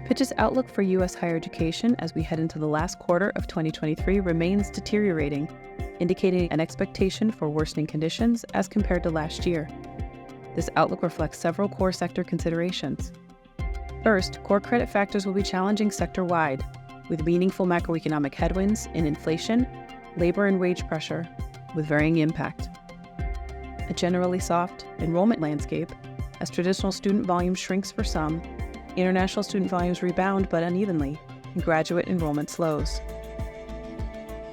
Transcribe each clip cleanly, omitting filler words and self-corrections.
Pitch's outlook for U.S. higher education as we head into the last quarter of 2023 remains deteriorating, indicating an expectation for worsening conditions as compared to last year. This outlook reflects several core sector considerations. First, core credit factors will be challenging sector-wide, with meaningful macroeconomic headwinds in inflation, labor and wage pressure, with varying impact. A generally soft enrollment landscape, as traditional student volume shrinks for some, international student volumes rebound but unevenly, and graduate enrollment slows.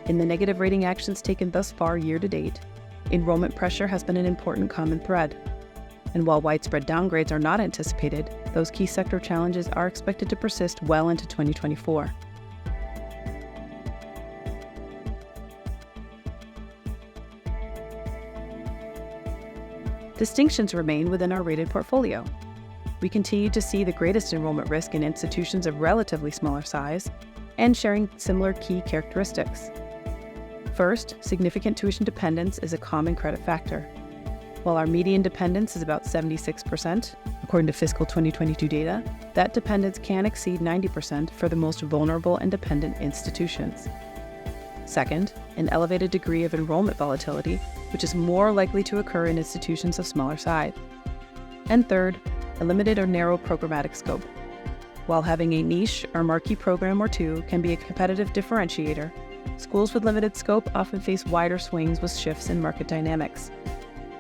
In the negative rating actions taken thus far year to date, enrollment pressure has been an important common thread. And while widespread downgrades are not anticipated, those key sector challenges are expected to persist well into 2024. Distinctions remain within our rated portfolio. We continue to see the greatest enrollment risk in institutions of relatively smaller size and sharing similar key characteristics. First, significant tuition dependence is a common credit factor. While our median dependence is about 76%, according to fiscal 2022 data, that dependence can exceed 90% for the most vulnerable and dependent institutions. Second, an elevated degree of enrollment volatility, which is more likely to occur in institutions of smaller size. And third, a limited or narrow programmatic scope. While having a niche or marquee program or two can be a competitive differentiator, schools with limited scope often face wider swings with shifts in market dynamics.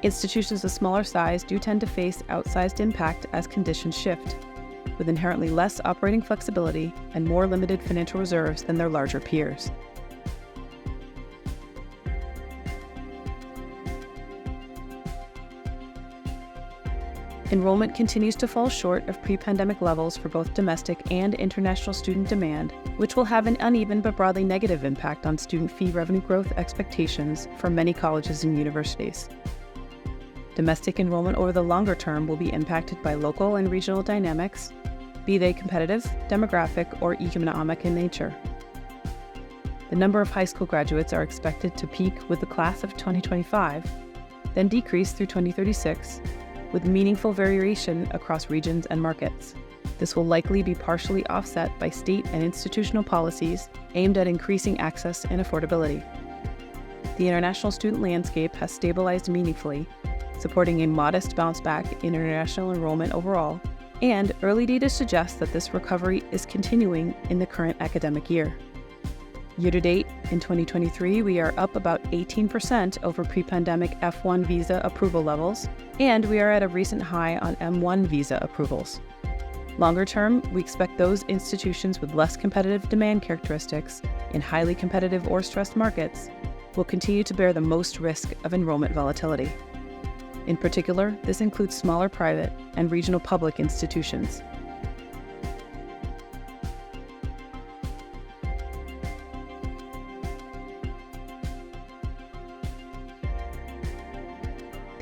Institutions of smaller size do tend to face outsized impact as conditions shift, with inherently less operating flexibility and more limited financial reserves than their larger peers. Enrollment continues to fall short of pre-pandemic levels for both domestic and international student demand, which will have an uneven but broadly negative impact on student fee revenue growth expectations for many colleges and universities. Domestic enrollment over the longer term will be impacted by local and regional dynamics, be they competitive, demographic, or economic in nature. The number of high school graduates are expected to peak with the class of 2025, then decrease through 2036, with meaningful variation across regions and markets. This will likely be partially offset by state and institutional policies aimed at increasing access and affordability. The international student landscape has stabilized meaningfully, supporting a modest bounce back in international enrollment overall, and early data suggests that this recovery is continuing in the current academic year. Year-to-date, in 2023, we are up about 18% over pre-pandemic F1 visa approval levels, and we are at a recent high on M1 visa approvals. Longer term, we expect those institutions with less competitive demand characteristics in highly competitive or stressed markets will continue to bear the most risk of enrollment volatility. In particular, this includes smaller private and regional public institutions.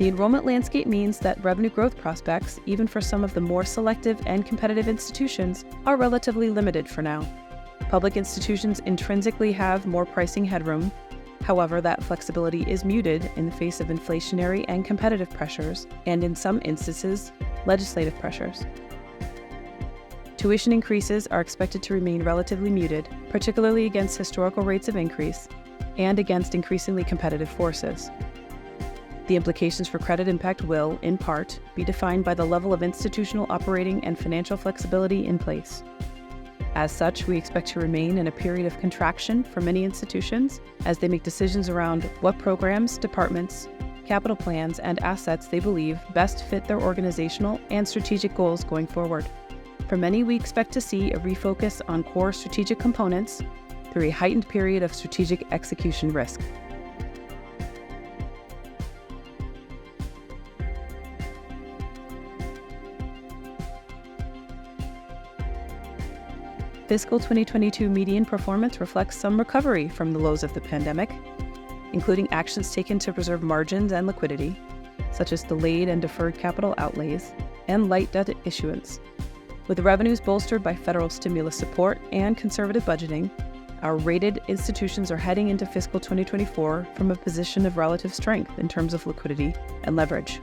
The enrollment landscape means that revenue growth prospects, even for some of the more selective and competitive institutions, are relatively limited for now. Public institutions intrinsically have more pricing headroom. However, that flexibility is muted in the face of inflationary and competitive pressures, and in some instances, legislative pressures. Tuition increases are expected to remain relatively muted, particularly against historical rates of increase and against increasingly competitive forces. The implications for credit impact will, in part, be defined by the level of institutional operating and financial flexibility in place. As such, we expect to remain in a period of contraction for many institutions as they make decisions around what programs, departments, capital plans, and assets they believe best fit their organizational and strategic goals going forward. For many, we expect to see a refocus on core strategic components through a heightened period of strategic execution risk. Fiscal 2022 median performance reflects some recovery from the lows of the pandemic, including actions taken to preserve margins and liquidity, such as delayed and deferred capital outlays, and light debt issuance. With revenues bolstered by federal stimulus support and conservative budgeting, our rated institutions are heading into fiscal 2024 from a position of relative strength in terms of liquidity and leverage.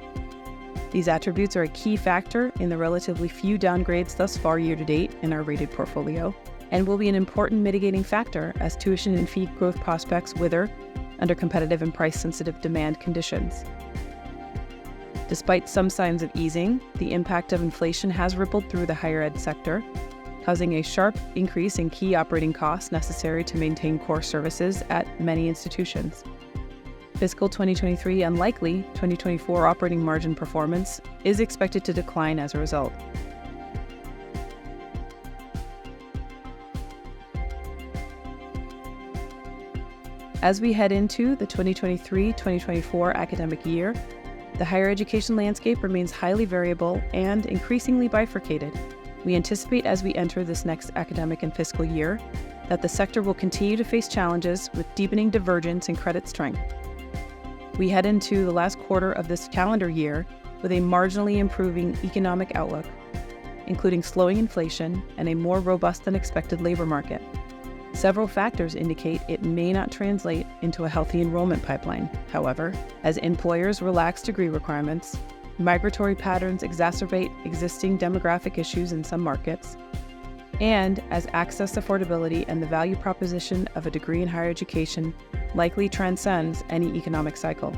These attributes are a key factor in the relatively few downgrades thus far year-to-date in our rated portfolio, and will be an important mitigating factor as tuition and fee growth prospects wither under competitive and price-sensitive demand conditions. Despite some signs of easing, the impact of inflation has rippled through the higher ed sector, causing a sharp increase in key operating costs necessary to maintain core services at many institutions. Fiscal 2023 and likely 2024 operating margin performance is expected to decline as a result. As we head into the 2023-2024 academic year, the higher education landscape remains highly variable and increasingly bifurcated. We anticipate as we enter this next academic and fiscal year that the sector will continue to face challenges with deepening divergence in credit strength. We head into the last quarter of this calendar year with a marginally improving economic outlook, including slowing inflation and a more robust than expected labor market. Several factors indicate it may not translate into a healthy enrollment pipeline, however, as employers relax degree requirements, migratory patterns exacerbate existing demographic issues in some markets, and as access affordability and the value proposition of a degree in higher education likely transcends any economic cycle.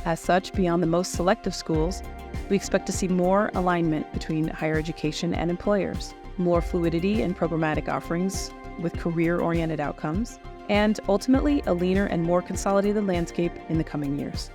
As such, beyond the most selective schools, we expect to see more alignment between higher education and employers, more fluidity in programmatic offerings with career-oriented outcomes, and ultimately a leaner and more consolidated landscape in the coming years.